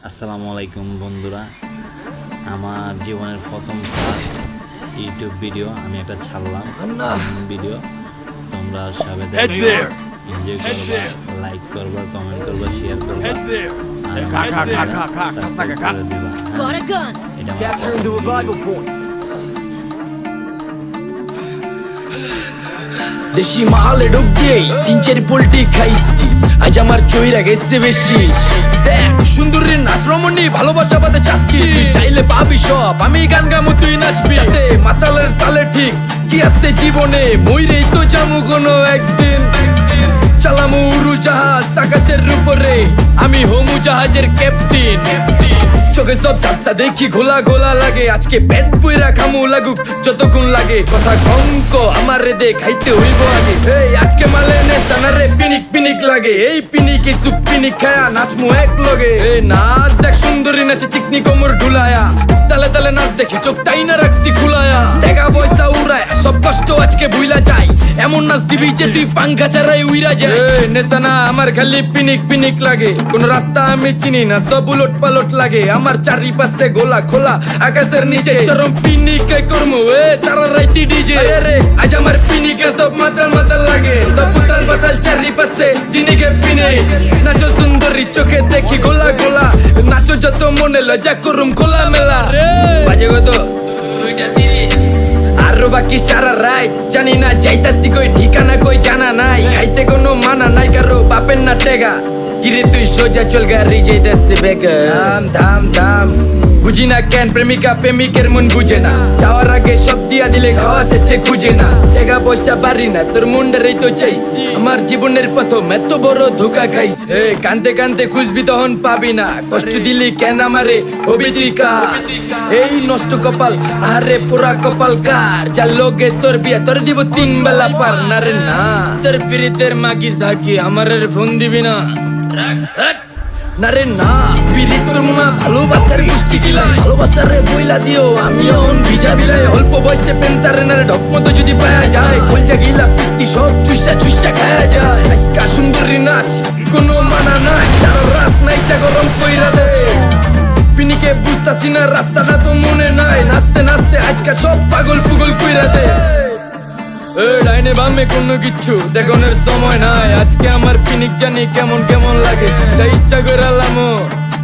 আসসালামু আলাইকুম বন্ধুরা, আমার জীবনের প্রথম ফার্স্ট ইউটিউব ভিডিও আমি একটা ছাড়লাম ভিডিও। তোমরা সবাই দেখবে, এনজয় করবা, লাইক করবা, কমেন্ট করবা, শেয়ার করবা আর আমার সাবস্ক্রাইব করে দিবা। এটা দেশি মালে ঢুক দিয়েই 3-4 পোল্টি খাইছি, আজ আমার চইরা গেছে বেশি। দেখ সুন্দরীর নাচ রমণী, ভালোবাসা বাদে চাচ্ছি, তুই চাইলে পাবি সব, আমি গান গামু তুই নাচবি। মাতালের তালে ঠিক কি আছে জীবনে, মইরেই তো জামু কোনো একদিন। চালামু উড়ু জাহাজ আকাশের উপরে, আমি হোমু জাহাজের ক্যাপ্টেন। চোখে সব চাপসা দেখি ঘোলা ঘোলা লাগে, আজকে পেট পুইরা খামু লাগুক যতক্ষণ লাগে। কথা কঙ্ক আমার রে দে খাইতে হইব আগে, এই আজকে মালে নে সানারে পিনিক পিনিক লাগে। এই পিনিকে সুপ পিনিক খায়া নাচমু এক লগে। এই নাচ দেখ সুন্দরী নাচে চিকনি কোমর ঢুলায়া, তালে তালে নাচ দেখি চোখ তাই না রাখছি খুলায়া। টাকা পয়সা উড়ায় সব কষ্ট আজকে ভুইলা যায়, এমন নাচ দিবি যে তুই পাঙ্খা ছাড়াই উইরা যায়। নেশানা আমার খালি পিনিক পিনিক লাগে, কোন রাস্তা আমি চিনি না, সব উলট পালট লাগে। আমার চারিপাশে গোলা খোলা আকাশের নিচে, চরম পিনিকে করমু সারা রাইতি ডিজে। আজ আমার পিনিকে সব মাতাল মাতাল লাগে, সব উতাল পাতাল চারিপাশে জিনিকে পিনে। নাচো সুন্দরী চোখে দেখি গোলা গোলা, নাচো যত মনে লজ্জা করুম খোলা মেলা। বাজে কত আরো বাকি সারা রাত জানি না, যাইতাছি কই ঠিকানা কই জানা নাই। খাইতে কোনো মানা নাই কারো বাপের না টেগা, কিরে তুই সোজা চল গাড়ি যাইতাছে বেগা। ধাম ধাম ধাম বুঝি না কেন প্রেমিকা প্রেমিকের মন বুঝে না, যাওয়ার আগে সব দিয়া দিলে খাওয়া শেষে খুঁজে না। টাকা পয়সা পারি না তোর মুন্ডারেই তো চাইছি, আমার জীবনের প্রথম এত বড় ধোকা খাইছে। কানতে কানতে খুঁজবি তখন পাবি না, কষ্ট দিলি কেন আমারে হবি তুই কার। এই নষ্ট কপাল আরে পুরা কপাল কার, যার লোকে তোর বিয়া তোর দিব 3 বেলা পার না রে না। তোর পিরিতের মাগি ঝাঁকি আমার ফোন দিবি না না রে না। পিরিত করবো না ভালোবাসার গোষ্ঠী গিলাই, ভালোবাসারে বইলা দিও আমিও ভিজা বিলাই। অল্প বয়সে পেন্টারে না ঢক মতো যদি পায়া যায়, কলজা গিলা পিত্তি সব চুষা চুষা খায়া যায়। আজকা সুন্দরী নাচ কোনো মানা নাই, সারা রাত নাইচা গরম কইরা দে। পিনিকে বুঝতাছি না রাস্তাটা তো মনে নাই, নাচতে নাচতে আজকা সব পাগল পুগল কইরা দে। ডাইনে বামে কোনো কিচ্ছু দেখনের সময় নাই, আজকে আমার পিনিক জানি কেমন কেমন লাগে। তাই ইচ্ছা করে আলামো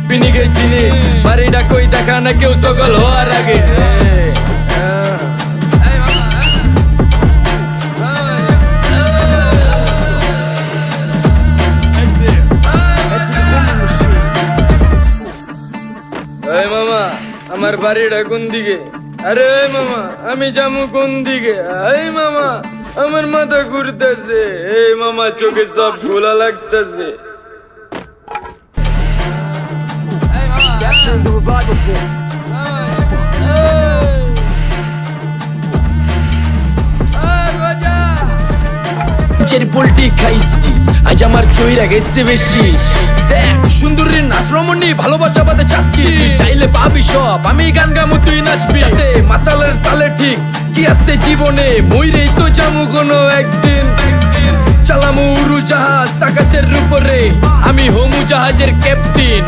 পিনিকে চিনি, বাড়িটা কই দেখা না কেউ সকল হওয়ার আগে। এই মামা আমার বাড়িটা কোন দিকে? আরে মামা আমি যাবো কোন দিকে? এই মামা আমার মাথা ঘুরতেছে, এই মামা চোখে সব ঘোলা লাগতেছে। পোল্টি খাইছি, আজ আমার চইরা গেছে বেশি। দেখ সুন্দরীর নাচ রমণী, ভালোবাসা বাদে চাচ্ছি, তুই চাইলে পাবি সব, আমি গান গামু তুই নাচবি। মাতালের তালে ঠিক কি আছে জীবনে, মইরেই তো জামু কোনো একদিন। চালামু উড়ু জাহাজ আকাশের উপরে, আমি হোমু জাহাজের ক্যাপ্টেন।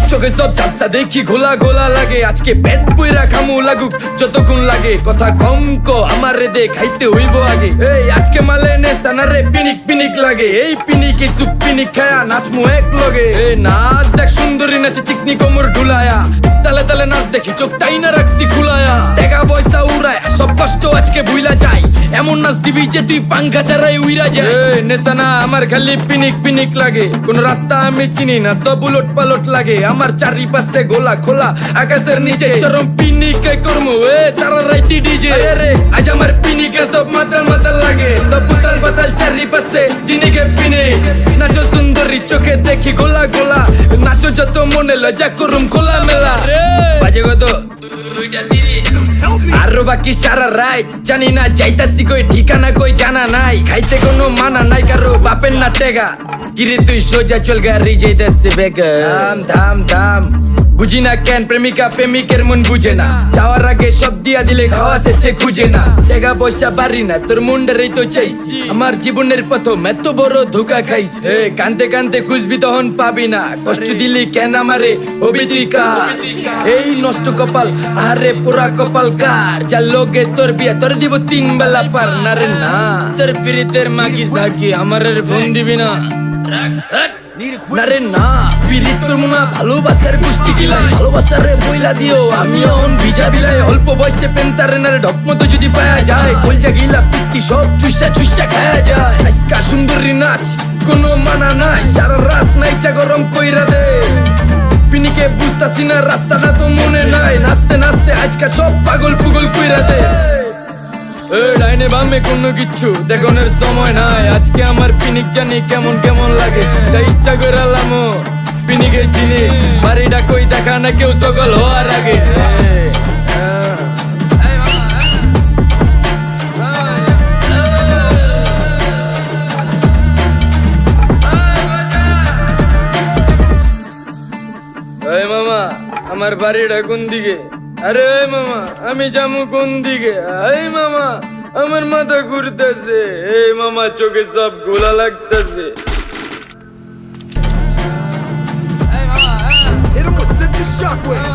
চোখে সব চাপসা দেখি ঘোলা ঘোলা লাগে, আজকে পেট পুইরা খামু লাগুক যতক্ষণ লাগে। কথা কম কো আমার রে দে খাইতে হইব আগে, এই আজকে মালে নে সানারে পিনিক পিনিক লাগে। এই পিনিকে সুপ পিনিক খায়া নাচমু এক লগে। এই নাচ দেখ সুন্দরী নাচে চিকনি কোমর ঢুলায়া, তালে তালে নাচ দেখি চোখ তাই না রাখছি খুলায়া। টাকা পয়সা উড়ায় সব কষ্ট আজকে ভুইলা যায়, এমন নাচ দিবি যে তুই পাঙ্খা ছাড়াই উইরা যায়। নেশানা আমার খালি পিনিক পিনিক লাগে, কোন রাস্তা আমি চিনি না, সব উলট পালট লাগে। আমার চারিপাশে গোলা খোলা আকাশের নিচে, চরম পিনিকে করমু সারা রাইতি ডিজে। আজ আমার পিনিকে সব মাতাল মাতাল লাগে, সব উতাল পাতাল চারিপাশে জিনিকে পিনে। নাচো সুন্দরী চোখে দেখি গোলা গোলা, নাচো যত মনে লজ্জা করুম খোলা মেলা। বাজে কত আরো বাকি সারা রাত জানি না, যাইতাছি কই ঠিকানা কই জানা নাই। খাইতে কোনো মানা নাই কারো বাপের না টেগা, কিরে তুই সোজা চল গাড়ি যাইতাছে বেগা। ধাম ধাম ধাম বুঝি না কেন প্রেমিকা প্রেমিকের মন বুঝে না যাওয়ার আগে সব দিয়া দিলে খাওয়া শেষে খুঁজে না টাকা পয়সা বাড়ি না তোর মুন্ডারেই তো চাইছি আমার জীবনের প্রথম এত বড় ধোকা খাইছে কানতে কানতে খুঁজবি তখন পাবি না কষ্ট দিলি কেন আমারে হবি তুই কার এই নষ্ট কপাল আরে পুরা কপাল কার যার লোকে তোর বিয়া তোর দিব 3 বেলা পার না রে না তোর পিরিতের মাগি সাকি আমারের ফোন দিবি না না রে না পিরিত করবো না ভালোবাসার গোষ্ঠী গিলাই ভালোবাসারে বইলা দিও আমিও অন ভিজা বিলাই অল্প বয়সে পেন্তারে না রে ঢক মতো যদি পায়া যায় কলজা গিলা পিত্তি সব চুষা চুষা খায়া যায় আজকা সুন্দরী নাচ কোনো মানা নাই সারা রাত নাইচা গরম কইরা দে পিনিকে বুঝতাছি না রাস্তাটা তো মনে নাই নাচতে নাচতে আজকা সব পাগল পুগল কইরা দে ডাইনে বামে কোনো কিচ্ছু দেখানোর সময় নাই আজকে আমার পিনিক জানি কেমন কেমন লাগে তাই ইচ্ছা করে আলামো পিনিকে চিনি বাড়িটা কই দেখা না কেউ সকল হওয়ার আগে এই মামা আমার বাড়িটা কোন দিকে আরে এই মামা আমি যামু কোন দিকে এই মামা আমার মাথা ঘুরতেছে এই মামা চোখে সব গোলা লাগতেছে Hit him with sense of shockwave.